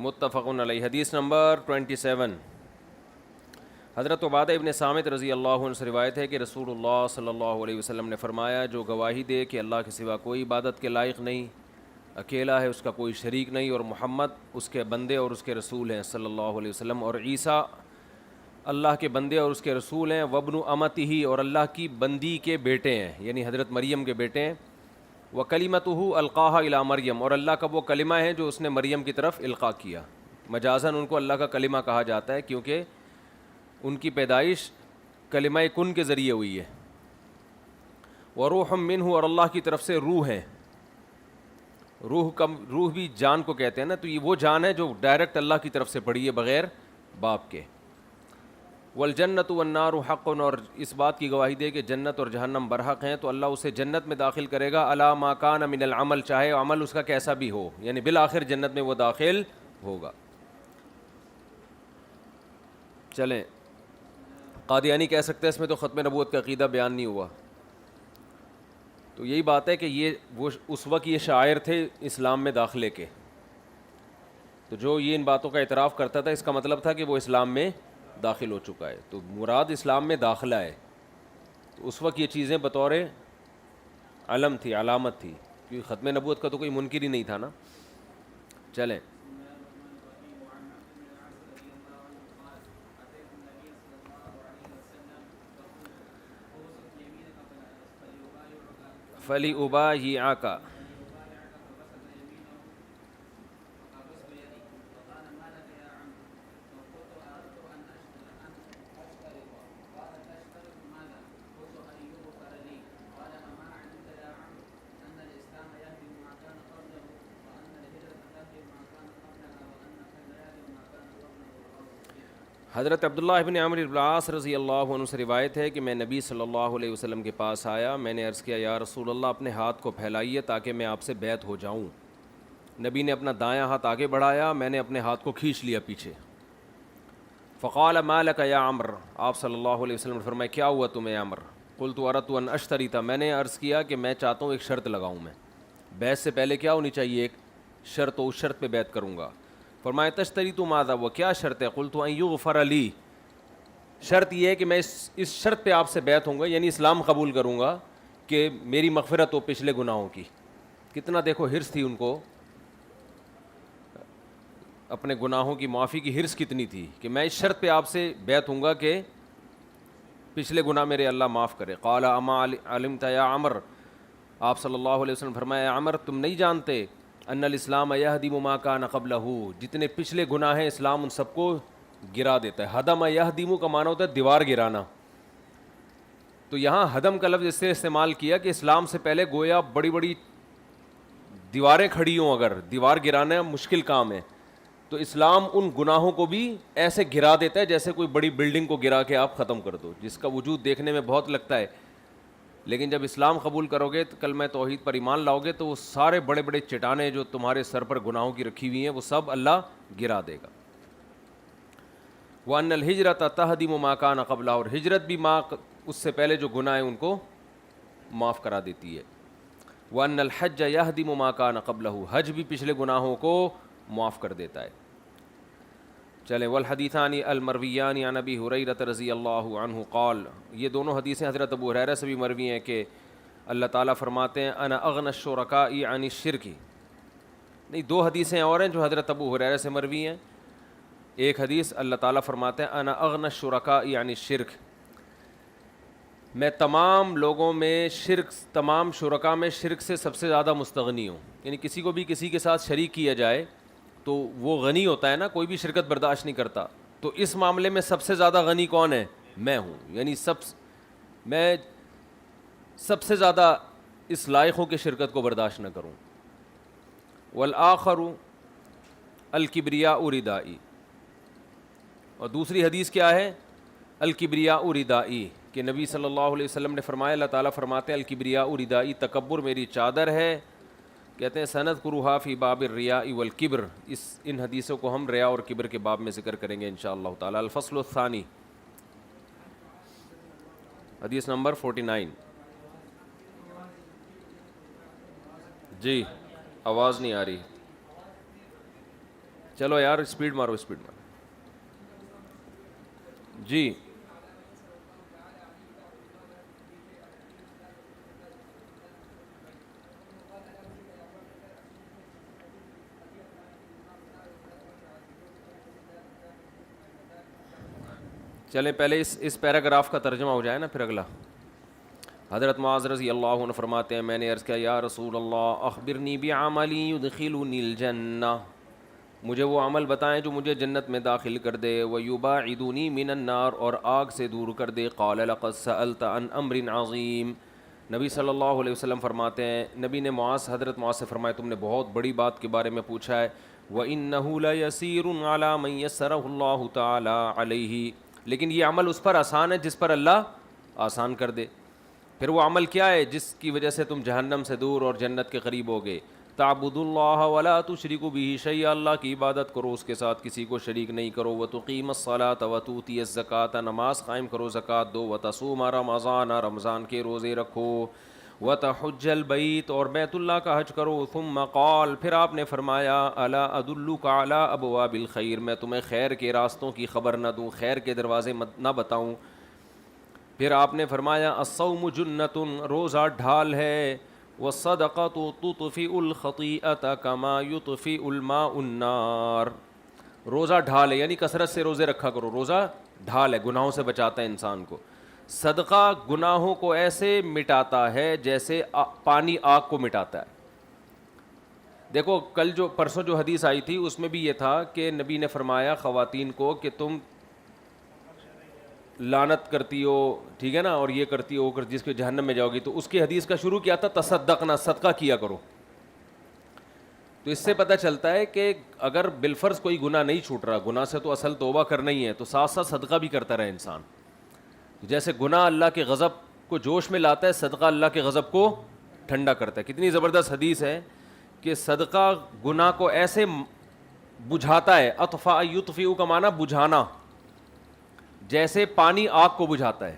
متفق علیہ. حدیث نمبر 27. حضرت عبادہ ابن صامت رضی اللہ عنہ سے روایت ہے کہ رسول اللہ صلی اللہ علیہ وسلم نے فرمایا جو گواہی دے کہ اللہ کے سوا کوئی عبادت کے لائق نہیں، اکیلا ہے، اس کا کوئی شریک نہیں، اور محمد اس کے بندے اور اس کے رسول ہیں صلی اللہ علیہ وسلم، اور عیسیٰ اللہ کے بندے اور اس کے رسول ہیں، وابن امتہ اور اللہ کی بندی کے بیٹے ہیں، یعنی حضرت مریم کے بیٹے ہیں، وکلمتہ القاہا الی مریم اور اللہ کا وہ کلمہ ہے جو اس نے مریم کی طرف القاء کیا. مجازاً ان کو اللہ کا کلمہ کہا جاتا ہے کیونکہ ان کی پیدائش کلمہ کن کے ذریعے ہوئی ہے. وروح منہ اور اللہ کی طرف سے روح ہے. روح بھی جان کو کہتے ہیں نا، تو یہ وہ جان ہے جو ڈائریکٹ اللہ کی طرف سے پڑی ہے بغیر باپ کے. والجنت والنار حق اور اس بات کی گواہی دے کہ جنت اور جہنم برحق ہیں تو اللہ اسے جنت میں داخل کرے گا علی ما کان من العمل، چاہے عمل اس کا کیسا بھی ہو، یعنی بالآخر جنت میں وہ داخل ہوگا. چلیں قادیانی کہہ سکتے ہیں اس میں تو ختم نبوت کا عقیدہ بیان نہیں ہوا. تو یہی بات ہے کہ یہ وہ اس وقت یہ شاعر تھے اسلام میں داخلے کے، تو جو یہ ان باتوں کا اعتراف کرتا تھا اس کا مطلب تھا کہ وہ اسلام میں داخل ہو چکا ہے. تو مراد اسلام میں داخلہ ہے. تو اس وقت یہ چیزیں بطور علم تھی، علامت تھی، کیونکہ ختم نبوت کا تو کوئی منکر ہی نہیں تھا نا. چلیں فَلِأُبَايِعَكَ حضرت عبداللہ ابن عمرو بن العاص رضی اللہ عنہ سے روایت ہے کہ میں نبی صلی اللہ علیہ وسلم کے پاس آیا. میں نے عرض کیا یا رسول اللہ اپنے ہاتھ کو پھیلائیے تاکہ میں آپ سے بیعت ہو جاؤں. نبی نے اپنا دایاں ہاتھ آگے بڑھایا، میں نے اپنے ہاتھ کو کھینچ لیا پیچھے. فقال ما لک یا عمر، آپ صلی اللہ علیہ وسلم نے فرمایا کیا ہوا تمہیں عمر؟ قلت اردت ان اشتری تھا، میں نے عرض کیا کہ میں چاہتا ہوں ایک شرط لگاؤں. میں بیعت سے پہلے کیا ہونی چاہیے؟ ایک شرط، اس شرط پہ بیعت کروں گا. فرمایا تشتری تو ماذا، وہ کیا شرط ہے؟ قلت ان یغفر لی، شرط یہ ہے کہ میں اس شرط پہ آپ سے بیعت ہوں گا، یعنی اسلام قبول کروں گا کہ میری مغفرت ہو پچھلے گناہوں کی. کتنا دیکھو حرص تھی ان کو، اپنے گناہوں کی معافی کی حرص کتنی تھی کہ میں اس شرط پہ آپ سے بیعت ہوں گا کہ پچھلے گناہ میرے اللہ معاف کرے. قال اما علمت یا عمر، آپ صلی اللہ علیہ وسلم فرمایا عمر تم نہیں جانتے ان الاسلام یہدم ما کان قبلہ، جتنے پچھلے گناہ ہیں اسلام ان سب کو گرا دیتا ہے. ہدم یہدم کا معنی ہوتا ہے دیوار گرانا. تو یہاں ہدم کا لفظ اس سے استعمال کیا کہ اسلام سے پہلے گویا بڑی بڑی دیواریں کھڑی ہوں، اگر دیوار گرانا مشکل کام ہے تو اسلام ان گناہوں کو بھی ایسے گرا دیتا ہے جیسے کوئی بڑی بلڈنگ کو گرا کے آپ ختم کر دو، جس کا وجود دیکھنے میں بہت لگتا ہے، لیکن جب اسلام قبول کرو گے تو کلمہ توحید پر ایمان لاؤ گے تو وہ سارے بڑے بڑے چٹانیں جو تمہارے سر پر گناہوں کی رکھی ہوئی ہیں وہ سب اللہ گرا دے گا. وَأَنَّ الْهِجْرَةَ تَهْدِمُ مَا كَانَ قَبْلَهَا، اور ہجرت بھی اس سے پہلے جو گناہ ہیں ان کو معاف کرا دیتی ہے. وَأَنَّ الْحَجَّ يَهْدِمُ مَا كَانَ قَبْلَهُ، حج بھی پچھلے گناہوں کو معاف کر دیتا ہے. چلیں والحدیثان المرویان عن ابی ہریرہ رضی اللہ عنہ قال، یہ دونوں حدیثیں حضرت ابو ہریرہ سے بھی مروی ہیں کہ اللہ تعالیٰ فرماتے ہیں انا اغنى الشرکاء عن الشرک. نہیں، دو حدیثیں اور ہیں جو حضرت ابو ہریرہ سے مروی ہیں. ایک حدیث اللہ تعالیٰ فرماتے ہیں انا اغنى الشرکاء عن الشرک، میں تمام لوگوں میں تمام شرکاء میں شرک سے سب سے زیادہ مستغنی ہوں. یعنی کسی کو بھی کسی کے ساتھ شریک کیا جائے تو وہ غنی ہوتا ہے نا، کوئی بھی شرکت برداشت نہیں کرتا. تو اس معاملے میں سب سے زیادہ غنی کون ہے؟ میں ہوں. یعنی میں سب سے زیادہ اس لائق ہوں کہ شرکت کو برداشت نہ کروں. والآخر الکبریاء ردائی، اور دوسری حدیث کیا ہے؟ الکبریاء ردائی، کہ نبی صلی اللہ علیہ وسلم نے فرمایا، اللہ تعالیٰ فرماتے ہیں الکبریاء ردائی، تکبر میری چادر ہے. کہتے ہیں سنذکرھا فی باب الریاء والکبر، ان حدیثوں کو ہم ریا اور کبر کے باب میں ذکر کریں گے انشاءاللہ تعالی. الفصل الثانی، حدیث نمبر 49. جی آواز نہیں آ رہی. چلو یار اسپیڈ مارو اسپیڈ مارو. جی چلیں پہلے اس پیراگراف کا ترجمہ ہو جائے نا پھر اگلا. حضرت معاذ رضی اللہ عنہ فرماتے ہیں میں نے عرض کیا یا رسول اللہ اخبرنی بعملی یدخلنی الجنہ، مجھے وہ عمل بتائیں جو مجھے جنت میں داخل کر دے، ویباعدنی من النار، اور آگ سے دور کر دے. قال لقد سألت عن امر عظیم، نبی صلی اللہ علیہ وسلم فرماتے ہیں، نبی نے حضرت معاذ سے فرمایا تم نے بہت بڑی بات کے بارے میں پوچھا ہے. وَإِنَّهُ لَيَسِيرٌ عَلَى مَن يَسَّرَهُ اللَّهُ تَعَالَى عَلَيْهِ، لیکن یہ عمل اس پر آسان ہے جس پر اللہ آسان کر دے. پھر وہ عمل کیا ہے جس کی وجہ سے تم جہنم سے دور اور جنت کے قریب ہوگے؟ تعبد اللہ ولا تشرکوا بہ شیئا، اللہ کی عبادت کرو اس کے ساتھ کسی کو شریک نہیں کرو. وتقیم الصلاۃ وتؤتی الزکاۃ، نماز قائم کرو زکوٰۃ دو. وتصوم رمضان، رمضان کے روزے رکھو. وتحج البیت، اور بیت اللہ کا حج کرو. ثم قال، پھر آپ نے فرمایا الا ادلک علی ابواب الخیر، میں تمہیں خیر کے راستوں کی خبر نہ دوں، خیر کے دروازے نہ بتاؤں؟ پھر آپ نے فرمایا الصوم جنۃ، روزہ ڈھال ہے. والصدقۃ تطفئ الخطیئۃ کما یطفئ الماء النار، روزہ ڈھال ہے یعنی کثرت سے روزے رکھا کرو. روزہ ڈھال ہے، گناہوں سے بچاتا ہے انسان کو. صدقہ گناہوں کو ایسے مٹاتا ہے جیسے پانی آگ کو مٹاتا ہے. دیکھو پرسوں جو حدیث آئی تھی اس میں بھی یہ تھا کہ نبی نے فرمایا خواتین کو کہ تم لعنت کرتی ہو، ٹھیک ہے نا، اور یہ کرتی ہو جس کے جہنم میں جاؤ گی. تو اس کی حدیث کا شروع کیا تھا تصدقنا، صدقہ کیا کرو. تو اس سے پتہ چلتا ہے کہ اگر بالفرض کوئی گناہ نہیں چھوٹ رہا، گناہ سے تو اصل توبہ کرنا ہی ہے، تو ساتھ ساتھ صدقہ بھی کرتا رہے انسان. جیسے گناہ اللہ کے غضب کو جوش میں لاتا ہے، صدقہ اللہ کے غضب کو ٹھنڈا کرتا ہے. کتنی زبردست حدیث ہے کہ صدقہ گناہ کو ایسے بجھاتا ہے. اطفاء یطفئ کا معنی بجھانا، جیسے پانی آگ کو بجھاتا ہے.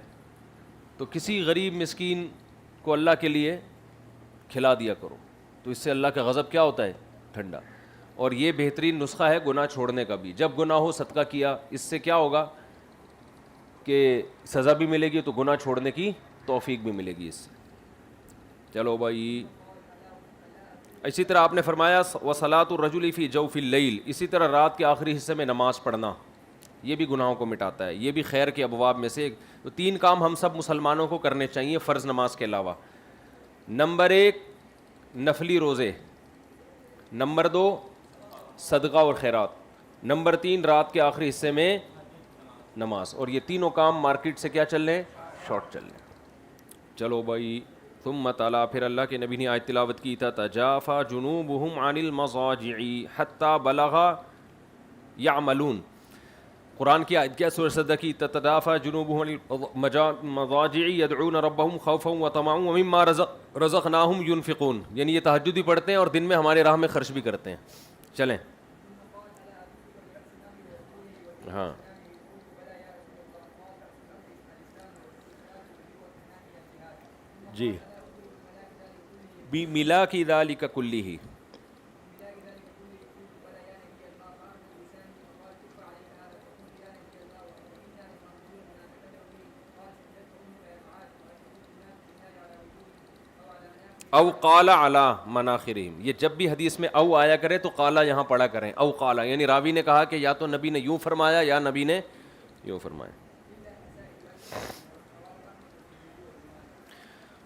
تو کسی غریب مسکین کو اللہ کے لیے کھلا دیا کرو، تو اس سے اللہ کا غضب کیا ہوتا ہے؟ ٹھنڈا. اور یہ بہترین نسخہ ہے گناہ چھوڑنے کا بھی. جب گناہ ہو صدقہ کیا، اس سے کیا ہوگا کہ سزا بھی ملے گی تو گناہ چھوڑنے کی توفیق بھی ملے گی اس سے. چلو بھائی، اسی طرح آپ نے فرمایا وصلاۃ الرجل فی جوف اللیل، اسی طرح رات کے آخری حصے میں نماز پڑھنا، یہ بھی گناہوں کو مٹاتا ہے. یہ بھی خیر کے ابواب میں سے ایک. تو 3 کام ہم سب مسلمانوں کو کرنے چاہیے فرض نماز کے علاوہ. نمبر 1 نفلی روزے، نمبر 2 صدقہ اور خیرات، نمبر 3 رات کے آخری حصے میں نماز. اور یہ تینوں کام مارکیٹ سے کیا چل رہے ہیں؟ شارٹ چل رہے ہیں. چلو بھائی، ثم تعالیٰ، پھر اللہ کے نبی نے آیت تلاوت کی تھا تجافا جنوبہم عن المضاجع حتی بلغ یعملون. قرآن کی آیت کیا سورہ سجدہ کی؟ تتجافا جنوبہم عن المضاجع یدعون ربہم خوفا وطمعا ومما رزقناہم ینفقون، یعنی یہ تہجد بھی پڑھتے ہیں اور دن میں ہمارے راہ میں خرچ بھی کرتے ہیں. چلیں ہاں جی، ملا کی ذالک کلہ. او قال علی مناخرہم، یہ جب بھی حدیث میں او آیا کرے تو قالا یہاں پڑھا کریں. او قالا یعنی راوی نے کہا کہ یا تو نبی نے یوں فرمایا یا نبی نے یوں فرمایا.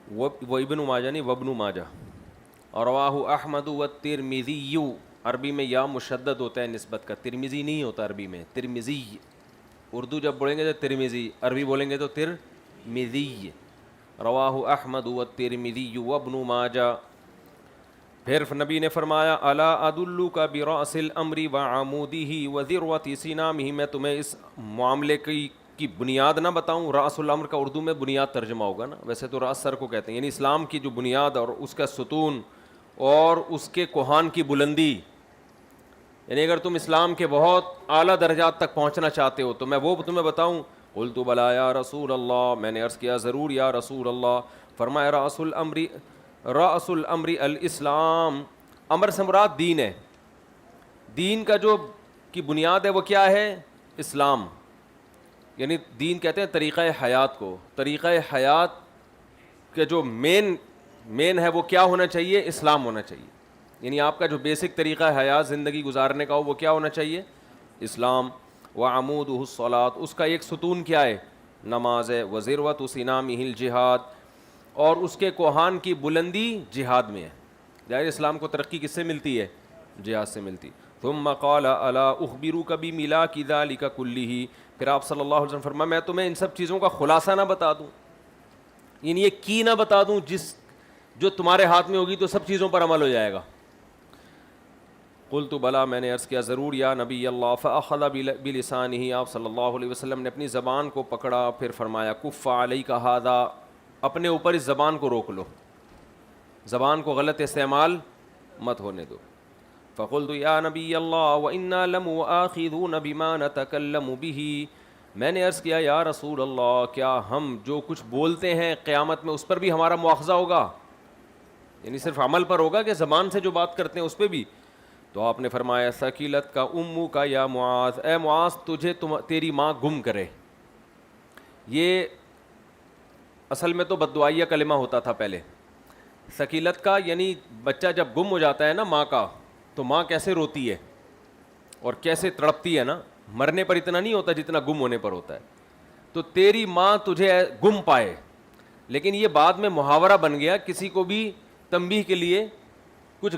وہ ابن ماجہ نہیں، وابن ماجہ. رواہ احمد والترمذی، عربی میں یا مشدد ہوتا ہے نسبت کا، ترمذی نہیں ہوتا عربی میں، ترمذی. اردو جب بولیں گے تو ترمذی، عربی بولیں گے تو ترمذی. رواہ احمد والترمذی وابن ماجہ. پھر نبی نے فرمایا الا ادلک برأس الامر وعمودہ وذروۃ سنامہ، میں تمہیں اس معاملے کی بنیاد نہ بتاؤں؟ رأس الامر کا اردو میں بنیاد ترجمہ ہوگا نا، ویسے تو رأس سر کو کہتے ہیں، یعنی اسلام کی جو بنیاد اور اس کا ستون اور اس کے کوہان کی بلندی. یعنی اگر تم اسلام کے بہت اعلیٰ درجات تک پہنچنا چاہتے ہو تو میں وہ تمہیں بتاؤں؟ قلت بلا یا رسول اللہ، میں نے عرض کیا ضرور یا رسول اللہ. فرمایا رأس الامر الاسلام، امر سے مراد دین ہے. دین کا جو کی بنیاد ہے وہ کیا ہے؟ اسلام. یعنی دین کہتے ہیں طریقہ حیات کو. طریقہ حیات کے جو مین ہے وہ کیا ہونا چاہیے؟ اسلام ہونا چاہیے. یعنی آپ کا جو بیسک طریقہ حیات زندگی گزارنے کا ہو وہ کیا ہونا چاہیے؟ اسلام. وعمودہ الصلاۃ، اس کا ایک ستون کیا ہے؟ نماز ہے. وذروۃ سنامہ الجہاد، اور اس کے کوہان کی بلندی جہاد میں ہے. ظاہر اسلام کو ترقی کس سے ملتی ہے؟ جہاد سے ملتی. ثم قال الا اخبرک بملاک ذلک کلہ، پھر آپ صلی اللہ علیہ وسلم فرمایا میں تمہیں ان سب چیزوں کا خلاصہ نہ بتا دوں، یعنی یہ کی نہ بتا دوں جو تمہارے ہاتھ میں ہوگی تو سب چیزوں پر عمل ہو جائے گا. قلت بلا، میں نے عرض کیا ضرور یا نبی اللہ. فاخذ بلسانہ، آپ صلی اللہ علیہ وسلم نے اپنی زبان کو پکڑا، پھر فرمایا کف علیک ھذا، اپنے اوپر اس زبان کو روک لو، زبان کو غلط استعمال مت ہونے دو. فقلت یا نبی اللہ وانا لمؤاخذون بما نتکلم به، میں نے عرض کیا یا رسول اللہ کیا ہم جو کچھ بولتے ہیں قیامت میں اس پر بھی ہمارا مواخذہ ہوگا؟ یعنی صرف عمل پر ہوگا کہ زبان سے جو بات کرتے ہیں اس پہ بھی؟ تو آپ نے فرمایا ثقیلت کا امو کا یا معاذ، اے معاذ تجھے تیری ماں گم کرے. یہ اصل میں تو بددعائیہ کلمہ ہوتا تھا پہلے. ثقیلت کا یعنی بچہ جب گم ہو جاتا ہے نا ماں کا، تو ماں کیسے روتی ہے اور کیسے تڑپتی ہے نا. مرنے پر اتنا نہیں ہوتا جتنا گم ہونے پر ہوتا ہے. تو تیری ماں تجھے گم پائے. لیکن یہ بعد میں محاورہ بن گیا کسی کو بھی تنبیہ کے لیے. کچھ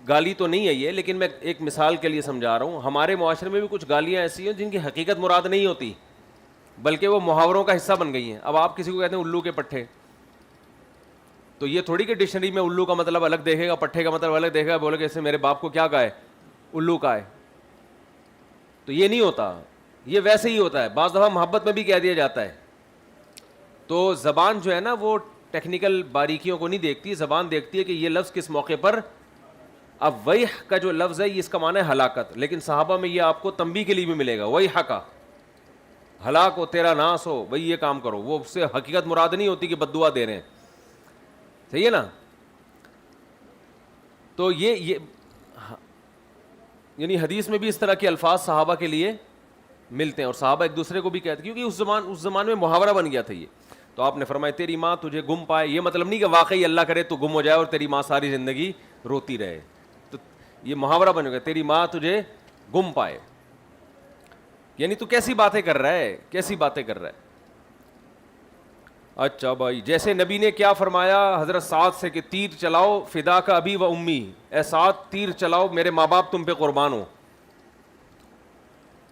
گالی تو نہیں ہے یہ، لیکن میں ایک مثال کے لیے سمجھا رہا ہوں. ہمارے معاشرے میں بھی کچھ گالیاں ایسی ہیں جن کی حقیقت مراد نہیں ہوتی بلکہ وہ محاوروں کا حصہ بن گئی ہیں. اب آپ کسی کو کہتے ہیں الو کے پٹھے، تو یہ تھوڑی کہ ڈکشنری میں الو کا مطلب الگ دیکھے گا، پٹھے کا مطلب الگ دیکھے گا، بولے کہ اس سے میرے باپ کو کیا کہا ہے؟ الو کا ہے. تو یہ نہیں ہوتا، یہ ویسے ہی ہوتا ہے. بعض دفعہ محبت میں بھی کہہ دیا جاتا ہے. تو زبان جو ہے نا وہ ٹیکنیکل باریکیوں کو نہیں دیکھتی، زبان دیکھتی ہے کہ یہ لفظ کس موقع پر. اب ویح کا جو لفظ ہے اس کا معنی ہے ہلاکت، لیکن صحابہ میں یہ آپ کو تنبیہ کے لیے بھی ملے گا. ویح کا، ہلاک ہو، تیرا ناس ہو، بھئی یہ کام کرو. وہ اس سے حقیقت مراد نہیں ہوتی کہ بد دعا دے رہے ہیں. صحیح ہے نا؟ تو یہ یعنی حدیث میں بھی اس طرح کے الفاظ صحابہ کے لیے ملتے ہیں، اور صحابہ ایک دوسرے کو بھی کہتے ہیں، کیونکہ اس زمان میں محاورہ بن گیا تھا یہ. تو آپ نے فرمایا تیری ماں تجھے گم پائے. یہ مطلب نہیں کہ واقعی اللہ کرے تو گم ہو جائے اور تیری ماں ساری زندگی روتی رہے. تو یہ محاورہ بن گیا، تیری ماں تجھے گم پائے. یعنی تو کیسی باتیں کر رہا ہے، کیسی باتیں کر رہا ہے. اچھا بھائی، جیسے نبی نے کیا فرمایا حضرت سعد سے کہ تیر چلاؤ فدا کا ابی و امی، اے سعد تیر چلاؤ میرے ماں باپ تم پہ قربان ہو.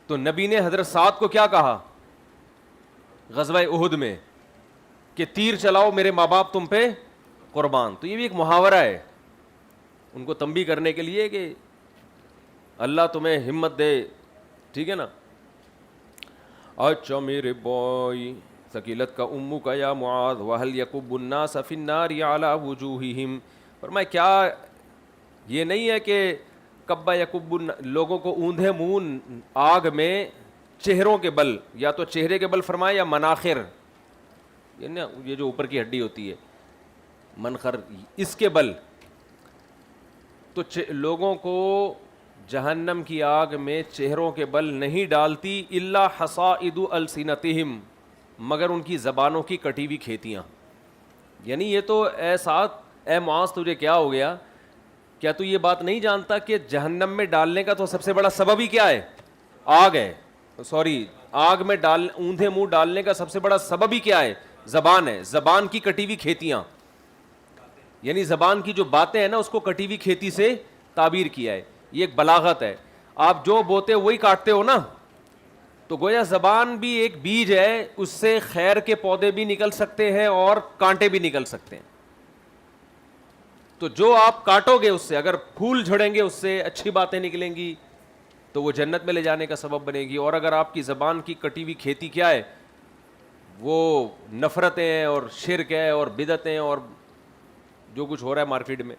تو نبی نے حضرت سعد کو کیا کہا غزوہ احد میں کہ تیر چلاؤ میرے ماں باپ تم پہ قربان. تو یہ بھی ایک محاورہ ہے ان کو تنبیہ کرنے کے لیے کہ اللہ تمہیں ہمت دے. ٹھیک ہے نا؟ اچھا میرے بھائی، ثقیلت کا امو کا یا معاذ وہل یکب الناس فی النار علی وجوہہم. فرمایا کیا یہ نہیں ہے کہ کبا یکب لوگوں کو اوندھے منہ آگ میں چہروں کے بل، یا تو چہرے کے بل فرمایا یا مناخر، یہ جو اوپر کی ہڈی ہوتی ہے منخر، اس کے بل. تو لوگوں کو جہنم کی آگ میں چہروں کے بل نہیں ڈالتی الا حصائد السنتہم، مگر ان کی زبانوں کی کٹی ہوئی کھیتیاں. یعنی یہ تو اے ساتھ اے معاذ تجھے کیا ہو گیا؟ کیا تو یہ بات نہیں جانتا کہ جہنم میں ڈالنے کا تو سب سے بڑا سبب ہی کیا ہے؟ آگ ہے. آگ میں اوندھے منہ ڈالنے کا سب سے بڑا سبب ہی کیا ہے؟ زبان ہے. زبان کی کٹی ہوئی کھیتیاں، یعنی زبان کی جو باتیں ہیں نا اس کو کٹی ہوئی کھیتی سے تعبیر کیا ہے. یہ ایک بلاغت ہے. آپ جو بوتے وہی کاٹتے ہو نا، تو گویا زبان بھی ایک بیج ہے، اس سے خیر کے پودے بھی نکل سکتے ہیں اور کانٹے بھی نکل سکتے ہیں. تو جو آپ کاٹو گے اس سے، اگر پھول جھڑیں گے اس سے اچھی باتیں نکلیں گی تو وہ جنت میں لے جانے کا سبب بنے گی. اور اگر آپ کی زبان کی کٹی ہوئی کھیتی کیا ہے؟ وہ نفرتیں اور شرک ہے اور بدعتیں اور جو کچھ ہو رہا ہے مارکیٹ میں،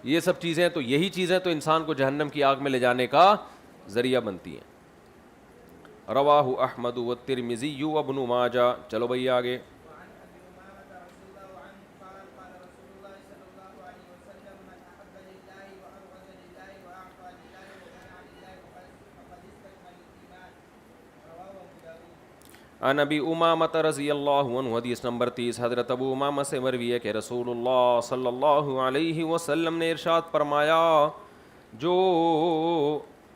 یہ سب چیزیں، تو یہی چیزیں تو انسان کو جہنم کی آگ میں لے جانے کا ذریعہ بنتی ہیں. رواہ احمد والترمذی وابن ماجہ. چلو بھائی آگے. عن ابی امامۃ رضی اللہ عنہ، حدیث نمبر 30، حضرت ابو امامہ سے مروی ہے کہ رسول اللہ صلی اللہ علیہ وسلم نے ارشاد فرمایا، جو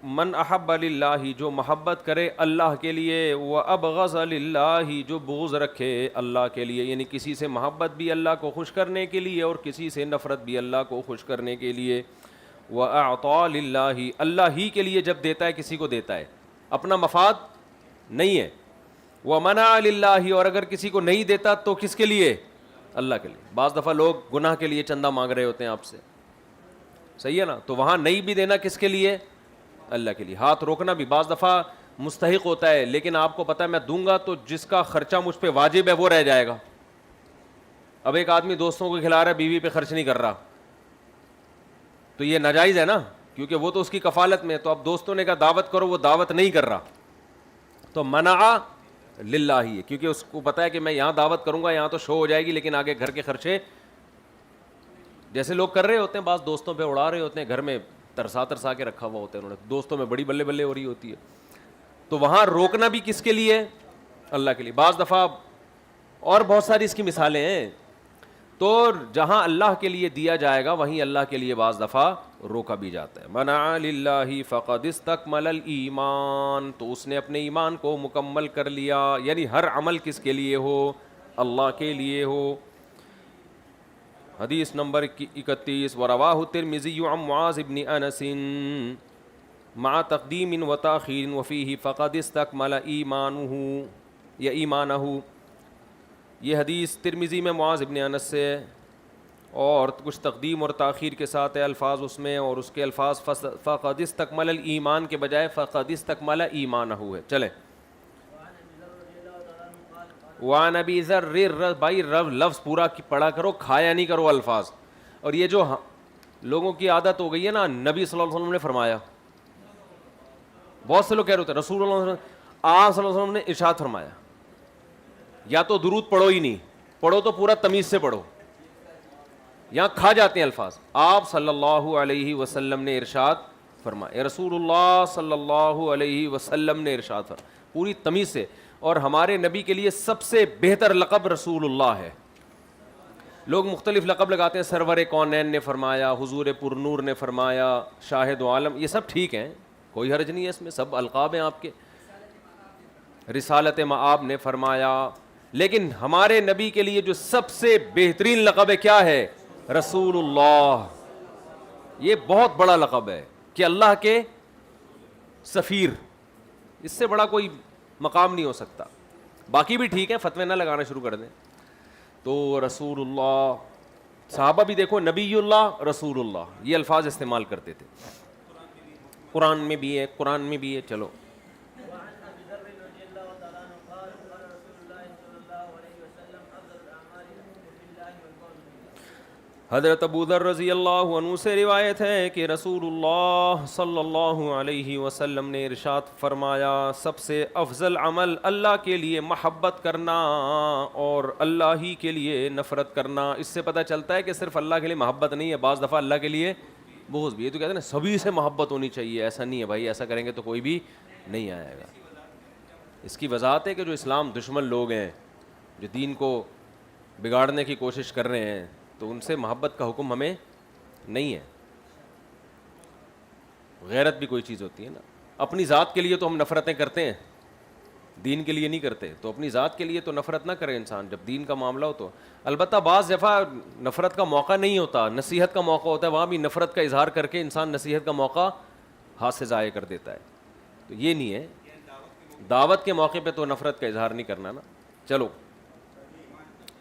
من احب للہ، جو محبت کرے اللہ کے لیے، وابغض للہ، جو بغض رکھے اللہ کے لیے، یعنی کسی سے محبت بھی اللہ کو خوش کرنے کے لیے اور کسی سے نفرت بھی اللہ کو خوش کرنے کے لیے، واعطى للہ، اللہ ہی کے لیے جب دیتا ہے کسی کو دیتا ہے، اپنا مفاد نہیں ہے، ومنع للہ، اور اگر کسی کو نہیں دیتا تو کس کے لیے؟ اللہ کے لیے۔ بعض دفعہ لوگ گناہ کے لیے چندہ مانگ رہے ہوتے ہیں آپ سے، صحیح ہے نا، تو وہاں نہیں بھی دینا کس کے لیے؟ اللہ کے لیے۔ ہاتھ روکنا بھی بعض دفعہ مستحق ہوتا ہے، لیکن آپ کو پتہ ہے میں دوں گا تو جس کا خرچہ مجھ پہ واجب ہے وہ رہ جائے گا۔ اب ایک آدمی دوستوں کو کھلا رہا ہے، بیوی پہ خرچ نہیں کر رہا، تو یہ ناجائز ہے نا، کیونکہ وہ تو اس کی کفالت میں ہے۔ تو اب دوستوں نے کہا دعوت کرو، وہ دعوت نہیں کر رہا، تو منع للہ ہی ہے، کیونکہ اس کو پتہ ہے کہ میں یہاں دعوت کروں گا، یہاں تو شو ہو جائے گی، لیکن آگے گھر کے خرچے جیسے لوگ کر رہے ہوتے ہیں، بعض دوستوں پہ اڑا رہے ہوتے ہیں، گھر میں ترسا کے رکھا ہوا ہوتا ہے انہوں نے، دوستوں میں بڑی بلے بلے ہو رہی ہوتی ہے، تو وہاں روکنا بھی کس کے لیے؟ اللہ کے لیے۔ بعض دفعہ اور بہت ساری اس کی مثالیں ہیں، تو جہاں اللہ کے لیے دیا جائے گا وہیں اللہ کے لیے بعض دفعہ روکا بھی جاتا ہے۔ منع للہ فقد استکمل الایمان، تو اس نے اپنے ایمان کو مکمل کر لیا، یعنی ہر عمل کس کے لیے ہو؟ اللہ کے لیے ہو۔ حدیث نمبر 31، ورواه الترمذی عن معاذ بن انس مع تقدیم و تاخیر وفیہ فقد استکمل ایمانہ یا ایمانہ۔ یہ حدیث ترمذی میں معاذ بن انس سے اور کچھ تقدیم اور تاخیر کے ساتھ ہے الفاظ اس میں، اور اس کے الفاظ فقد استکمل الایمان کے بجائے فقد استکمل ایمانہ ہے۔ چلیں، وعن ابی ذر، بھائی لفظ پورا پڑھا کرو، کھایا نہیں کرو الفاظ۔ اور یہ جو لوگوں کی عادت ہو گئی ہے نا، نبی صلی اللہ علیہ وسلم نے فرمایا، بہت سے لوگ کہہ رہے ہوتے ہیں رسول اللہ صلی اللہ علیہ وسلم نے ارشاد فرمایا، یا تو درود پڑھو ہی نہیں، پڑھو تو پورا تمیز سے پڑھو، یہاں کھا جاتے ہیں الفاظ۔ آپ صلی اللہ علیہ وسلم نے ارشاد فرمایا، رسول اللہ صلی اللہ علیہ وسلم نے ارشاد فرمایا، پوری تمیز سے۔ اور ہمارے نبی کے لیے سب سے بہتر لقب رسول اللہ ہے۔ لوگ مختلف لقب لگاتے ہیں، سرور کونین نے فرمایا، حضور پر نور نے فرمایا، شاہد و عالم، یہ سب ٹھیک ہیں، کوئی حرج نہیں ہے اس میں، سب القاب ہیں آپ کے۔ رسالت مآب نے فرمایا، لیکن ہمارے نبی کے لیے جو سب سے بہترین لقب ہے کیا ہے؟ رسول اللہ۔ یہ بہت بڑا لقب ہے کہ اللہ کے سفیر، اس سے بڑا کوئی مقام نہیں ہو سکتا۔ باقی بھی ٹھیک ہے، فتوے نہ لگانا شروع کر دیں۔ تو رسول اللہ، صحابہ بھی دیکھو، نبی اللہ، رسول اللہ، یہ الفاظ استعمال کرتے تھے، قرآن میں بھی ہے، قرآن میں بھی ہے۔ چلو، حضرت ابو ذر رضی اللہ عنہ سے روایت ہے کہ رسول اللہ صلی اللہ علیہ وسلم نے ارشاد فرمایا، سب سے افضل عمل اللہ کے لیے محبت کرنا اور اللہ ہی کے لیے نفرت کرنا۔ اس سے پتہ چلتا ہے کہ صرف اللہ کے لیے محبت نہیں ہے، بعض دفعہ اللہ کے لیے بغض بھی ہے۔ تو کہتے ہیں نا سبھی سے محبت ہونی چاہیے، ایسا نہیں ہے بھائی، ایسا کریں گے تو کوئی بھی نہیں آئے گا۔ اس کی وضاحت ہے کہ جو اسلام دشمن لوگ ہیں، جو دین کو بگاڑنے کی کوشش کر رہے ہیں، تو ان سے محبت کا حکم ہمیں نہیں ہے۔ غیرت بھی کوئی چیز ہوتی ہے نا، اپنی ذات کے لیے تو ہم نفرتیں کرتے ہیں، دین کے لیے نہیں کرتے، تو اپنی ذات کے لیے تو نفرت نہ کرے انسان جب دین کا معاملہ ہو تو۔ البتہ بعض دفعہ نفرت کا موقع نہیں ہوتا، نصیحت کا موقع ہوتا ہے، وہاں بھی نفرت کا اظہار کر کے انسان نصیحت کا موقع ہاتھ سے ضائع کر دیتا ہے، تو یہ نہیں ہے۔ دعوت کے موقع پہ تو نفرت کا اظہار نہیں کرنا نا۔ چلو،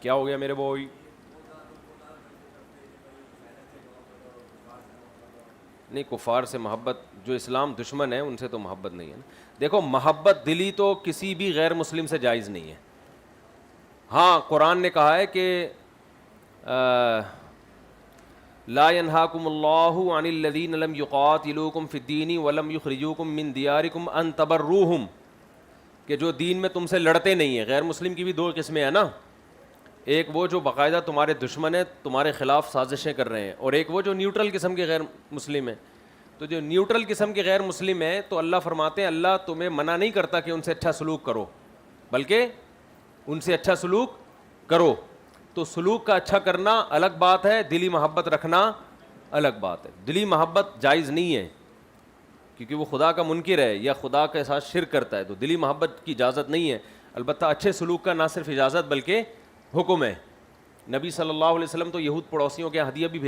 کیا ہو گیا میرے بھائی؟ نہیں، کفار سے محبت، جو اسلام دشمن ہے ان سے تو محبت نہیں ہے نا۔ دیکھو، محبت دلی تو کسی بھی غیر مسلم سے جائز نہیں ہے۔ ہاں، قرآن نے کہا ہے کہ لا ينهاكم الله عن الذين لم يقاتلوكم في الدين ولم يخرجوكم من دياركم ان تبروهم، کہ جو دین میں تم سے لڑتے نہیں ہیں۔ غیر مسلم کی بھی دو قسمیں ہیں نا، ایک وہ جو باقاعدہ تمہارے دشمن ہیں، تمہارے خلاف سازشیں کر رہے ہیں، اور ایک وہ جو نیوٹرل قسم کے غیر مسلم ہیں۔ تو جو نیوٹرل قسم کے غیر مسلم ہیں تو اللہ فرماتے ہیں اللہ تمہیں منع نہیں کرتا کہ ان سے اچھا سلوک کرو، بلکہ ان سے اچھا سلوک کرو. تو سلوک کا اچھا کرنا الگ بات ہے, دلی محبت رکھنا الگ بات ہے. دلی محبت جائز نہیں ہے کیونکہ وہ خدا کا منکر ہے یا خدا کے ساتھ شرک کرتا ہے, تو دلی محبت کی اجازت نہیں ہے. البتہ اچھے سلوک کا نہ صرف اجازت بلکہ حکم ہے. نبی صلی اللہ علیہ وسلم تو یہود پڑوسیوں کے ہدیہ بھی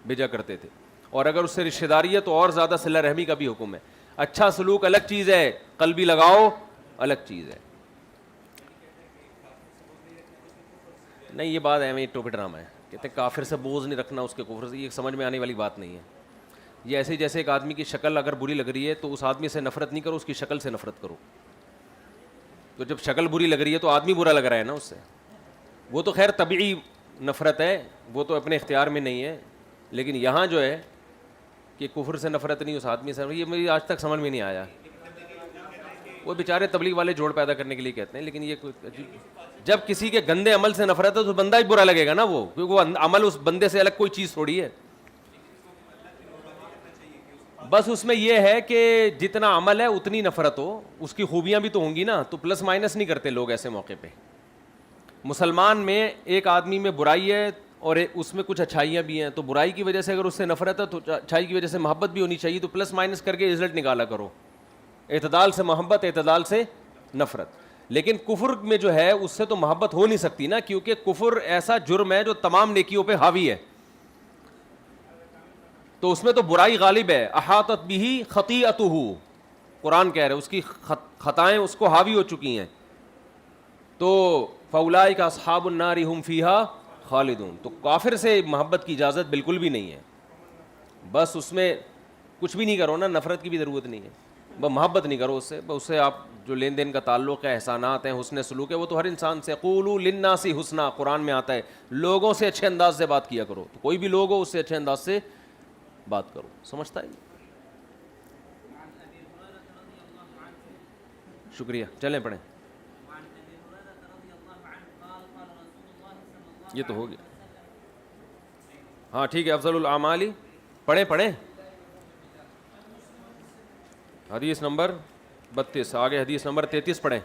بھیجا کرتے تھے, اور اگر اس سے رشتہ داری ہے تو اور زیادہ صلہ رحمی کا بھی حکم ہے. اچھا سلوک الگ چیز ہے, قلبی لگاؤ الگ چیز ہے. نہیں, یہ بات ہے, ٹوپی ڈرامہ ہے. کہتے ہیں کافر سے بوجھ نہیں رکھنا اس کے کفر سے, یہ سمجھ میں آنے والی بات نہیں ہے. یہ ایسے جیسے ایک آدمی کی شکل اگر بری لگ رہی ہے تو اس آدمی سے نفرت نہیں کرو, اس کی شکل سے نفرت کرو. تو جب شکل بری لگ رہی ہے تو آدمی برا لگ رہا ہے نا اس سے. وہ تو خیر طبعی نفرت ہے, وہ تو اپنے اختیار میں نہیں ہے. لیکن یہاں جو ہے کہ کفر سے نفرت نہیں اس آدمی سے, یہ میری آج تک سمجھ میں نہیں آیا. وہ بیچارے تبلیغ والے جوڑ پیدا کرنے کے لیے کہتے ہیں, لیکن یہ کوئی جب کسی کے گندے عمل سے نفرت ہے تو بندہ ہی برا لگے گا نا وہ, کیونکہ وہ عمل اس بندے سے الگ کوئی چیز تھوڑی ہے. بس اس میں یہ ہے کہ جتنا عمل ہے اتنی نفرت ہو, اس کی خوبیاں بھی تو ہوں گی نا, تو پلس مائنس نہیں کرتے لوگ ایسے موقع پہ. مسلمان میں ایک آدمی میں برائی ہے اور اس میں کچھ اچھائیاں بھی ہیں, تو برائی کی وجہ سے اگر اس سے نفرت ہے تو اچھائی کی وجہ سے محبت بھی ہونی چاہیے. تو پلس مائنس کر کے رزلٹ نکالا کرو, اعتدال سے محبت, اعتدال سے نفرت. لیکن کفر میں جو ہے اس سے تو محبت ہو نہیں سکتی نا, کیونکہ کفر ایسا جرم ہے جو تمام نیکیوں پہ حاوی ہے, تو اس میں تو برائی غالب ہے. احاطت بہ خطیئتہ, قرآن کہہ رہے اس کی خطائیں اس کو حاوی ہو چکی ہیں. تو فاولئک اصحاب النار هم فیہا خالدون. تو کافر سے محبت کی اجازت بالکل بھی نہیں ہے. بس اس میں کچھ بھی نہیں کرو نا, نفرت کی بھی ضرورت نہیں ہے, بس محبت نہیں کرو اس سے. بس اس سے آپ جو لین دین کا تعلق ہے, احسانات ہیں, حسن سلوک ہے, وہ تو ہر انسان سے. قولوا للناس حسنا, قرآن میں آتا ہے لوگوں سے اچھے انداز سے بات کیا کرو. تو کوئی بھی لوگ ہو اس سے اچھے انداز سے بات کرو. سمجھتا ہے؟ شکریہ, چلیں پڑھیں. یہ تو ہو گیا, ہاں ٹھیک ہے. افضل الاعمال, پڑھیں حدیث نمبر 32, آگے حدیث نمبر 33 پڑھیں.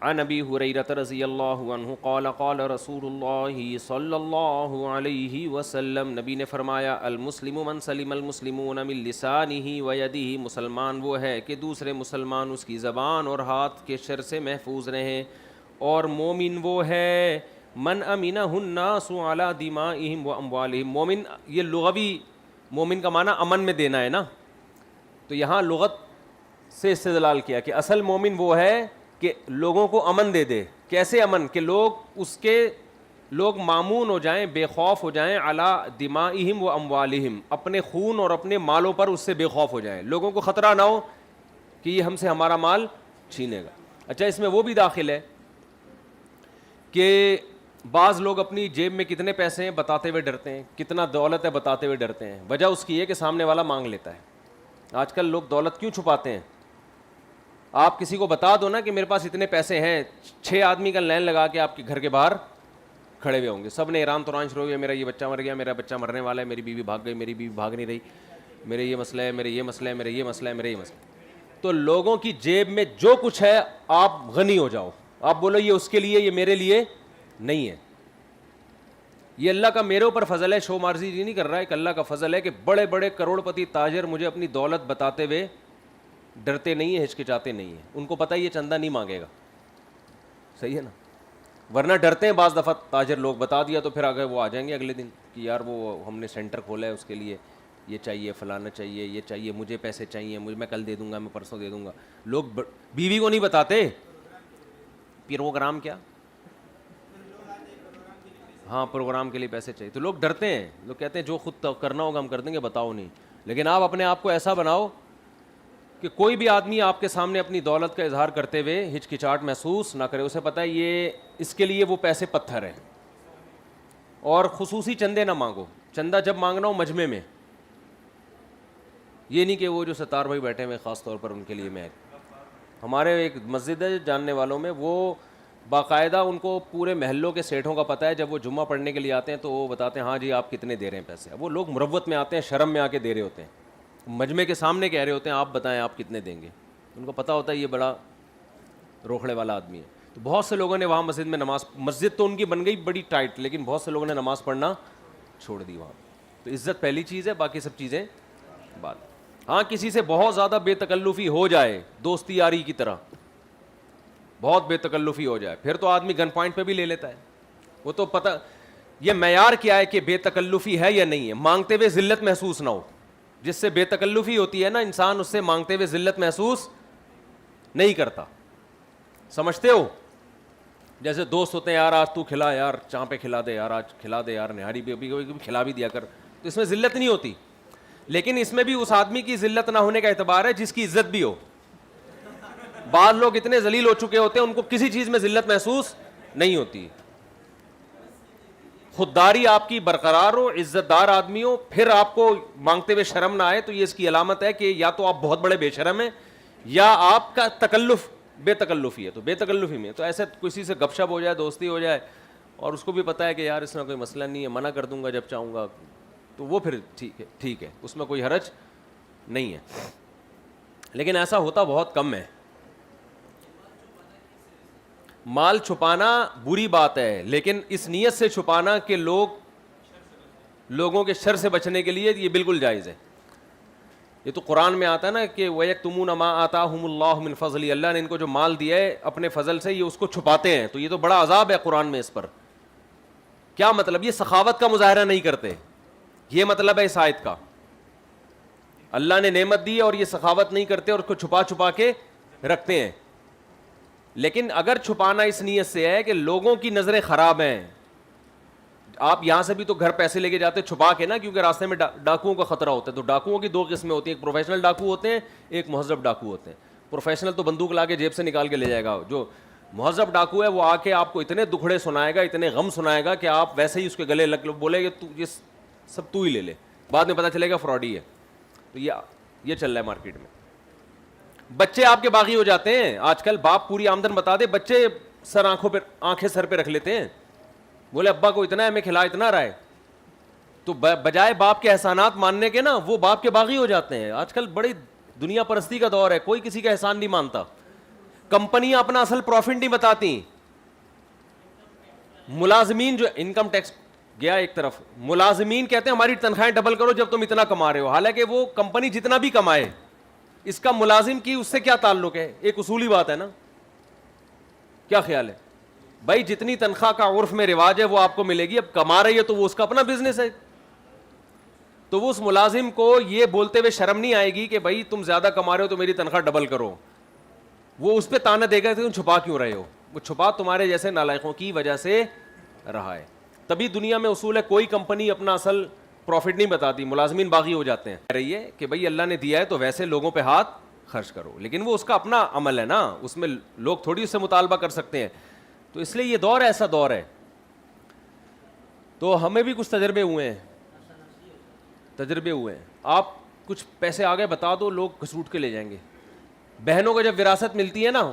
عن ابی ہریرہ رضی اللہ عنہ قال قال رسول اللہ صلی اللہ علیہ وسلم, نبی نے فرمایا المسلم من سلم المسلمون من لسانہ ویدہ, مسلمان وہ ہے کہ دوسرے مسلمان اس کی زبان اور ہاتھ کے شر سے محفوظ رہیں. اور مومن وہ ہے من امنہ الناس علی دمائہم و اموالہم. مومن یہ لغوی, مومن کا معنی امن میں دینا ہے نا, تو یہاں لغت سے استدلال کیا کہ اصل مومن وہ ہے کہ لوگوں کو امن دے دے. کیسے امن؟ کہ لوگ مامون ہو جائیں, بے خوف ہو جائیں, علی دمائہم و اموالہم, اپنے خون اور اپنے مالوں پر اس سے بے خوف ہو جائیں. لوگوں کو خطرہ نہ ہو کہ یہ ہم سے ہمارا مال چھینے گا. اچھا, اس میں وہ بھی داخل ہے کہ بعض لوگ اپنی جیب میں کتنے پیسے ہیں بتاتے ہوئے ڈرتے ہیں, کتنا دولت ہے بتاتے ہوئے ڈرتے ہیں. وجہ اس کی ہے کہ سامنے والا مانگ لیتا ہے. آج کل لوگ دولت کیوں چھپاتے ہیں؟ آپ کسی کو بتا دو نا کہ میرے پاس اتنے پیسے ہیں, 6 آدمی کا لائن لگا کے آپ کے گھر کے باہر کھڑے ہوئے ہوں گے. سب نے ایران توران شروع ہو گیا, میرا یہ بچہ مر گیا, میرا بچہ مرنے والا ہے, میری بیوی بھاگ گئی, میری بیوی بھاگ نہیں رہی, میرے یہ مسئلہ ہے, میرے یہ مسئلہ ہے, میرے یہ مسئلہ ہے, میرے یہ مسئلہ. تو لوگوں کی جیب میں جو کچھ ہے آپ غنی ہو جاؤ, آپ بولو یہ اس کے لیے, یہ میرے لیے نہیں ہے. یہ اللہ کا میرے اوپر فضل ہے, شو مارزی جی نہیں کر رہا ہے, کہ اللہ کا فضل ہے کہ بڑے بڑے کروڑ پتی تاجر مجھے اپنی دولت بتاتے ہوئے ڈرتے نہیں ہیں, ہچکچاتے نہیں ہیں. ان کو پتہ ہے یہ چندہ نہیں مانگے گا, صحیح ہے نا, ورنہ ڈرتے ہیں بعض دفعہ تاجر لوگ. بتا دیا تو پھر آگے وہ آ جائیں گے اگلے دن کہ یار وہ ہم نے سینٹر کھولا ہے, اس کے لیے یہ چاہیے, فلانا چاہیے, یہ چاہیے, مجھے پیسے چاہیے, میں کل دے دوں گا, میں پرسوں دے دوں گا. لوگ بیوی کو نہیں بتاتے پروگرام کیا, ہاں پروگرام کے لیے پیسے چاہیے, تو لوگ ڈرتے ہیں. لوگ کہتے ہیں جو خود کرنا ہوگا ہم کر دیں گے, بتاؤ نہیں. لیکن آپ اپنے آپ کو ایسا بناؤ کہ کوئی بھی آدمی آپ کے سامنے اپنی دولت کا اظہار کرتے ہوئے ہچکچاہٹ محسوس نہ کرے. اسے پتہ ہے یہ اس کے لیے وہ پیسے پتھر ہیں. اور خصوصی چندے نہ مانگو, چندہ جب مانگنا ہو مجمع میں, یہ نہیں کہ وہ جو ستار بھائی بیٹھے ہوئے خاص طور پر ان کے لیے. میں ہمارے ایک مسجد ہے جاننے والوں میں, وہ باقاعدہ ان کو پورے محلوں کے سیٹھوں کا پتہ ہے، جب وہ جمعہ پڑھنے کے لیے آتے ہیں تو وہ بتاتے ہیں ہاں جی آپ کتنے دے رہے ہیں پیسے. وہ لوگ مروت میں آتے ہیں، شرم میں آ کے دے رہے ہوتے ہیں، مجمع کے سامنے کہہ رہے ہوتے ہیں آپ بتائیں آپ کتنے دیں گے. ان کو پتہ ہوتا ہے یہ بڑا روکھڑے والا آدمی ہے. تو بہت سے لوگوں نے وہاں مسجد میں مسجد تو ان کی بن گئی بڑی ٹائٹ، لیکن بہت سے لوگوں نے نماز پڑھنا چھوڑ دی وہاں. تو عزت پہلی چیز ہے، باقی سب چیزیں بعد. ہاں کسی سے بہت زیادہ بے تکلفی ہو جائے، دوستی یاری کی طرح بہت بے تکلفی ہو جائے، پھر تو آدمی گن پوائنٹ پہ بھی لے لیتا ہے. وہ تو پتہ یہ معیار کیا ہے کہ بے تکلفی ہے یا نہیں ہے. مانگتے ہوئے ذلت محسوس نہ ہو. جس سے بے تکلفی ہوتی ہے نا، انسان اس سے مانگتے ہوئے ذلت محسوس نہیں کرتا. سمجھتے ہو؟ جیسے دوست ہوتے ہیں، یار آج تو کھلا، یار چاں پہ کھلا دے، یار آج کھلا دے، یار نہاری بھی ابھی کھلا بھی دیا کر. تو اس میں ذلت نہیں ہوتی، لیکن اس میں بھی اس آدمی کی ذلت نہ ہونے کا اعتبار ہے جس کی عزت بھی ہو. بعض لوگ اتنے ذلیل ہو چکے ہوتے ہیں ان کو کسی چیز میں ذلت محسوس نہیں ہوتی. خودداری آپ کی برقرار ہو، عزت دار آدمی ہو، پھر آپ کو مانگتے ہوئے شرم نہ آئے، تو یہ اس کی علامت ہے کہ یا تو آپ بہت بڑے بے شرم ہیں یا آپ کا تکلف بے تکلفی ہے. تو بے تکلفی میں تو ایسے کسی سے گپ شپ ہو جائے، دوستی ہو جائے، اور اس کو بھی پتہ ہے کہ یار اس میں کوئی مسئلہ نہیں ہے، منع کر دوں گا جب چاہوں گا، تو وہ پھر ٹھیک ہے، اس میں کوئی حرج نہیں ہے. لیکن ایسا ہوتا بہت کم ہے. مال چھپانا بری بات ہے، لیکن اس نیت سے چھپانا کہ لوگوں کے شر سے بچنے کے لیے یہ بالکل جائز ہے. یہ تو قرآن میں آتا ہے نا کہ وَيَكْتُمُونَ مَا آتَاهُمُ اللَّهُ مِنْ فَضْلِهِ، اللہ نے ان کو جو مال دیا ہے اپنے فضل سے، یہ اس کو چھپاتے ہیں. تو یہ تو بڑا عذاب ہے قرآن میں اس پر. کیا مطلب؟ یہ سخاوت کا مظاہرہ نہیں کرتے، یہ مطلب ہے اس آیت کا. اللہ نے نعمت دی اور یہ سخاوت نہیں کرتے اور اس کو چھپا چھپا کے رکھتے ہیں. لیکن اگر چھپانا اس نیت سے ہے کہ لوگوں کی نظریں خراب ہیں، آپ یہاں سے بھی تو گھر پیسے لے کے جاتے چھپا کے نا، کیونکہ راستے میں ڈاکوؤں کا خطرہ ہوتا ہے. تو ڈاکوؤں کی دو قسمیں ہوتی ہیں، ایک پروفیشنل ڈاکو ہوتے ہیں، ایک مہذب ڈاکو ہوتے ہیں. پروفیشنل تو بندوق لا کے جیب سے نکال کے لے جائے گا. جو مہذب ڈاکو ہے وہ آ کے آپ کو اتنے دکھڑے سنائے گا، اتنے غم سنائے گا کہ آپ ویسے ہی اس کے گلے لگ بولے کہ یہ سب تو ہی لے لے. بعد میں پتہ چلے گا فراڈی ہے. تو یہ چل رہا ہے مارکیٹ میں. بچے آپ کے باغی ہو جاتے ہیں آج کل. باپ پوری آمدن بتا دے، بچے آنکھیں سر پہ رکھ لیتے ہیں. بولے ابا کو اتنا ہے، ہمیں کھلا اتنا رہا ہے. تو بجائے باپ کے احسانات ماننے کے نا، وہ باپ کے باغی ہو جاتے ہیں. آج کل بڑی دنیا پرستی کا دور ہے، کوئی کسی کا احسان نہیں مانتا. کمپنیاں اپنا اصل پروفٹ نہیں بتاتی. ملازمین جو انکم ٹیکس گیا ایک طرف، ملازمین کہتے ہیں ہماری تنخواہیں ڈبل کرو جب تم اتنا کما رہے ہو. حالانکہ وہ کمپنی جتنا بھی کمائے، اس کا ملازم کی اس سے کیا تعلق ہے؟ ایک اصولی بات ہے نا. کیا خیال ہے بھائی؟ جتنی تنخواہ کا عرف میں رواج ہے وہ آپ کو ملے گی. اب کما رہی ہے تو وہ اس کا اپنا بزنس ہے. تو وہ اس ملازم کو یہ بولتے ہوئے شرم نہیں آئے گی کہ بھائی تم زیادہ کما رہے ہو تو میری تنخواہ ڈبل کرو. وہ اس پہ تانا دے گا کہ تم چھپا کیوں رہے ہو. وہ چھپا تمہارے جیسے نالائقوں کی وجہ سے رہا ہے. تبھی دنیا میں اصول ہے، کوئی کمپنی اپنا اصل پروفٹ نہیں بتاتی، ملازمین باغی ہو جاتے ہیں. رہی ہے کہ بھائی اللہ نے دیا ہے تو ویسے لوگوں پہ ہاتھ خرچ کرو، لیکن وہ اس کا اپنا عمل ہے نا، اس میں لوگ تھوڑی اس سے مطالبہ کر سکتے ہیں. تو اس لیے یہ دور ایسا دور ہے. تو ہمیں بھی کچھ تجربے ہوئے ہیں. آپ کچھ پیسے آگے بتا دو، لوگ گھسوٹ کے لے جائیں گے. بہنوں کو جب وراثت ملتی ہے نا،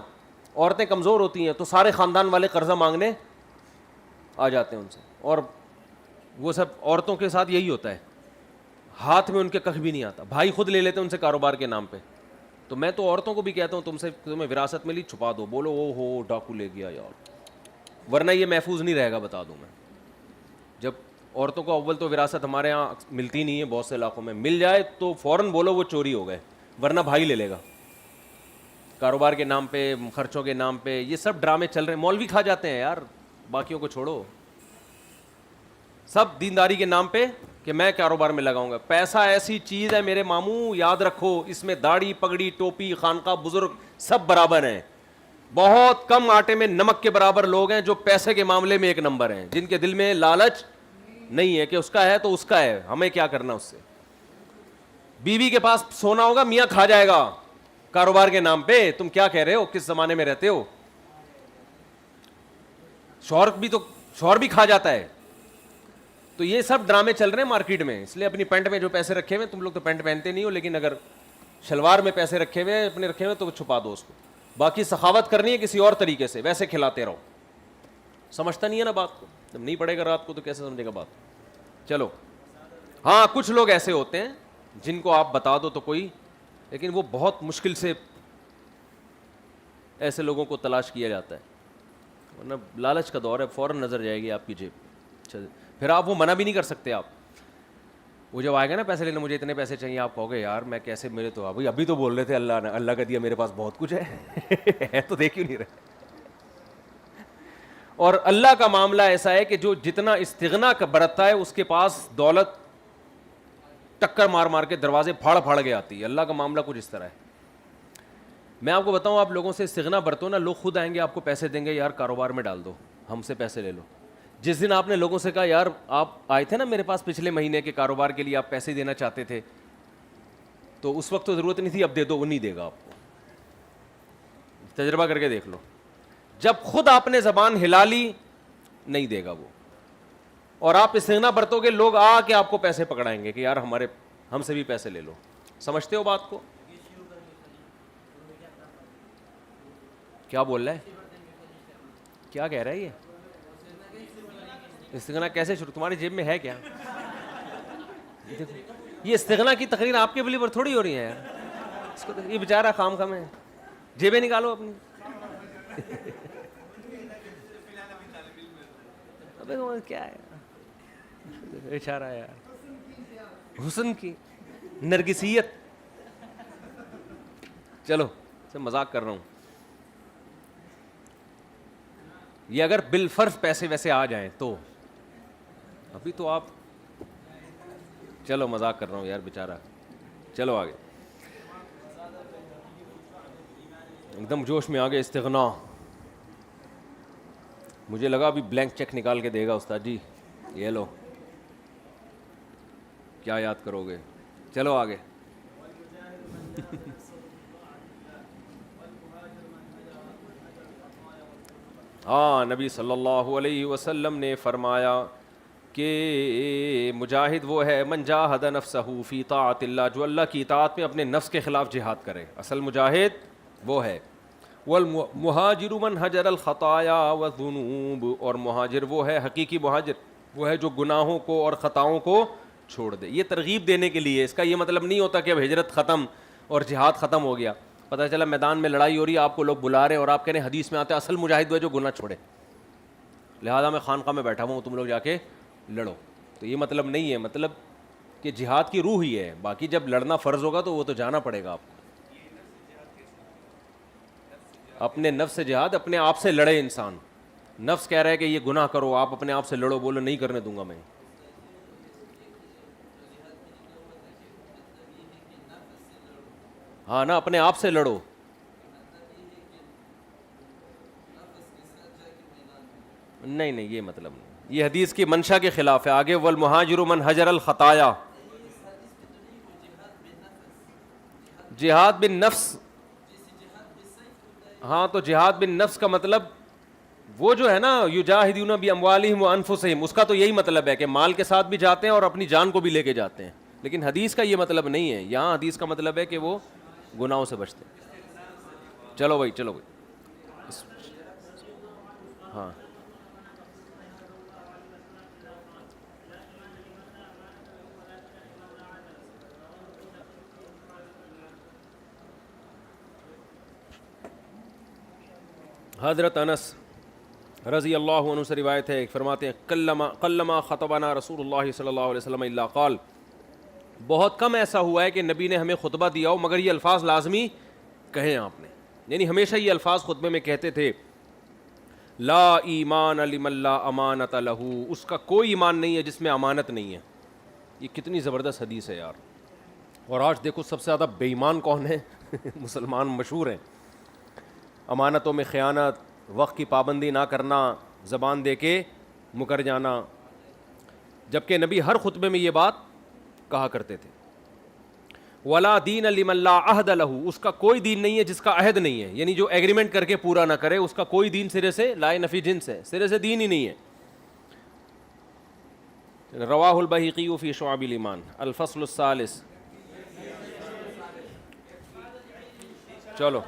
عورتیں کمزور ہوتی ہیں تو سارے خاندان والے قرضہ مانگنے آ جاتے ہیں ان سے. اور وہ سب عورتوں کے ساتھ یہی ہوتا ہے، ہاتھ میں ان کے کخ بھی نہیں آتا. بھائی خود لے لیتے ہیں ان سے کاروبار کے نام پہ. تو میں تو عورتوں کو بھی کہتا ہوں تمہیں وراثت ملی چھپا دو. بولو او ہو ڈاکو لے گیا یار، ورنہ یہ محفوظ نہیں رہے گا. بتا دوں میں، جب عورتوں کو اول تو وراثت ہمارے یہاں ملتی نہیں ہے، بہت سے علاقوں میں مل جائے تو فوراً بولو وہ چوری ہو گئے، ورنہ بھائی لے لے گا. کاروبار کے نام پہ، خرچوں کے نام پہ یہ سب ڈرامے چل رہے ہیں. مولوی کھا جاتے ہیں یار، باقیوں کو چھوڑو. سب دینداری کے نام پہ کہ میں کاروبار میں لگاؤں گا. پیسہ ایسی چیز ہے میرے ماموں، یاد رکھو، اس میں داڑھی پگڑی ٹوپی خانقاہ بزرگ سب برابر ہیں. بہت کم آٹے میں نمک کے برابر لوگ ہیں جو پیسے کے معاملے میں ایک نمبر ہیں، جن کے دل میں لالچ نہیں ہے کہ اس کا ہے تو اس کا ہے، ہمیں کیا کرنا اس سے. بیوی کے پاس سونا ہوگا، میاں کھا جائے گا کاروبار کے نام پہ. تم کیا کہہ رہے ہو؟ کس زمانے میں رہتے ہو؟ شوہر بھی کھا جاتا ہے. تو یہ سب ڈرامے چل رہے ہیں مارکیٹ میں. اس لیے اپنی پینٹ میں جو پیسے رکھے ہوئے، تم لوگ تو پینٹ پہنتے نہیں ہو، لیکن اگر شلوار میں پیسے رکھے ہوئے اپنے رکھے ہوئے تو چھپا دو اس کو. باقی سخاوت کرنی ہے کسی اور طریقے سے، ویسے کھلاتے رہو. سمجھتا نہیں ہے نا بات کو, جب نہیں پڑھے گا رات کو تو کیسے سمجھے گا بات. چلو ہاں کچھ لوگ ایسے ہوتے ہیں جن کو آپ بتا دو تو کوئی, لیکن وہ بہت مشکل سے ایسے لوگوں کو تلاش کیا جاتا ہے, ورنہ لالچ کا دور ہے, فوراً نظر جائے گی آپ کی جیب, پھر آپ وہ منع بھی نہیں کر سکتے. آپ وہ جب آئے گا نا پیسے لینے, مجھے اتنے پیسے چاہیے, آپ کہو گے یار میں کیسے, میرے تو ابھی تو بول رہے تھے اللہ نے, اللہ کا دیا میرے پاس بہت کچھ ہے تو دیکھ کیوں نہیں رہے. اور اللہ کا معاملہ ایسا ہے کہ جو جتنا استغنا برتتا ہے اس کے پاس دولت ٹکر مار مار کے دروازے پھاڑ پھاڑ کے آتی ہے. اللہ کا معاملہ کچھ اس طرح ہے. میں آپ کو بتاؤں, آپ لوگوں سے استغنا برتو نا, لوگ خود آئیں گے آپ کو پیسے دیں گے, یار کاروبار میں ڈال دو, ہم سے پیسے لے لو. جس دن آپ نے لوگوں سے کہا یار آپ آئے تھے نا میرے پاس پچھلے مہینے کے کاروبار کے لیے, آپ پیسے دینا چاہتے تھے, تو اس وقت تو ضرورت نہیں تھی, اب دے دو, وہ نہیں دے گا آپ کو. تجربہ کر کے دیکھ لو, جب خود آپ نے زبان ہلا لی نہیں دے گا وہ. اور آپ استغنا برتو گے, لوگ آ کے آپ کو پیسے پکڑائیں گے کہ یار ہم سے بھی پیسے لے لو. سمجھتے ہو بات کو؟ کیا بول رہا ہے, کیا کہہ رہا ہے یہ استغنا کیسے شروع, تمہاری جیب میں ہے کیا؟ یہ استغنا کی تقریر آپ کے بلی پر تھوڑی ہو رہی ہے یار, اس کو یہ بیچارہ خام خام ہے, جیبیں نکالو اپنی. ابے کیا ہے اشارہ ہے یار, حسن کی نرگسیت. چلو سے مذاق کر رہا ہوں. یہ اگر بالفرض پیسے ویسے آ جائیں تو, ابھی تو آپ, چلو مذاق کر رہا ہوں یار بیچارہ. چلو آگے, ایک دم جوش میں آگے استغنا. مجھے لگا ابھی بلینک چیک نکال کے دے گا استاد جی, یہ لو کیا یاد کرو گے. چلو آگے. ہاں نبی صلی اللہ علیہ وسلم نے فرمایا کہ مجاہد وہ ہے من جاہد نفسہ فی طاعت اللہ, جو اللہ کی اطاعت میں اپنے نفس کے خلاف جہاد کرے, اصل مجاہد وہ ہے. والمہاجر من حجر الخطایا والذنوب, اور مہاجر وہ ہے, حقیقی مہاجر وہ ہے جو گناہوں کو اور خطاؤں کو چھوڑ دے. یہ ترغیب دینے کے لیے, اس کا یہ مطلب نہیں ہوتا کہ اب ہجرت ختم اور جہاد ختم ہو گیا. پتہ چلا میدان میں لڑائی ہو رہی ہے, آپ کو لوگ بلا رہے ہیں اور آپ کہہ رہے ہیں حدیث میں آتا ہے اصل مجاہد وہ ہے جو گناہ چھوڑے, لہٰذا میں خانقاہ میں بیٹھا ہوا ہوں, تم لوگ جا کے لڑو. تو یہ مطلب نہیں ہے, مطلب کہ جہاد کی روح ہی ہے, باقی جب لڑنا فرض ہوگا تو وہ تو جانا پڑے گا آپ کو. اپنے نفس سے جہاد, اپنے آپ سے لڑے انسان. نفس کہہ رہا ہے کہ یہ گناہ کرو, آپ اپنے آپ سے لڑو, بولو نہیں کرنے دوں گا میں. ہاں نا, اپنے آپ سے لڑو. نہیں یہ مطلب نہیں, یہ حدیث کی منشا کے خلاف ہے. آگے والمہاجر من حجر الخطایا, جہاد بن نفس. ہاں تو جہاد بن نفس کا مطلب وہ جو ہے نا یجاہدون باموالہم وانفسہم, اس کا تو یہی مطلب ہے کہ مال کے ساتھ بھی جاتے ہیں اور اپنی جان کو بھی لے کے جاتے ہیں. لیکن حدیث کا یہ مطلب نہیں ہے. یہاں حدیث کا مطلب ہے کہ وہ گناہوں سے بچتے ہیں. چلو بھائی چلو بھائی. ہاں حضرت انس رضی اللہ عنہ سے روایت ہے, فرماتے ہیں قلما خطبنا رسول اللہ صلی اللہ علیہ وسلم الا قال, بہت کم ایسا ہوا ہے کہ نبی نے ہمیں خطبہ دیا ہو مگر یہ الفاظ لازمی کہیں آپ نے, یعنی ہمیشہ یہ الفاظ خطبے میں کہتے تھے, لا ایمان لمن لا امانت لہ, اس کا کوئی ایمان نہیں ہے جس میں امانت نہیں ہے. یہ کتنی زبردست حدیث ہے یار. اور آج دیکھو سب سے زیادہ بے ایمان کون ہے؟ مسلمان مشہور ہیں. امانتوں میں خیانت, وقت کی پابندی نہ کرنا, زبان دے کے مکر جانا, جبکہ نبی ہر خطبے میں یہ بات کہا کرتے تھے. ولا دین لمن لا عہد لہ, اس کا کوئی دین نہیں ہے جس کا عہد نہیں ہے, یعنی جو ایگریمنٹ کر کے پورا نہ کرے اس کا کوئی دین سرے سے, لائے نفی جنس ہے, سرے سے دین ہی نہیں ہے. رواہ البیہقی فی شعب الایمان. الفصل الثالث. چلو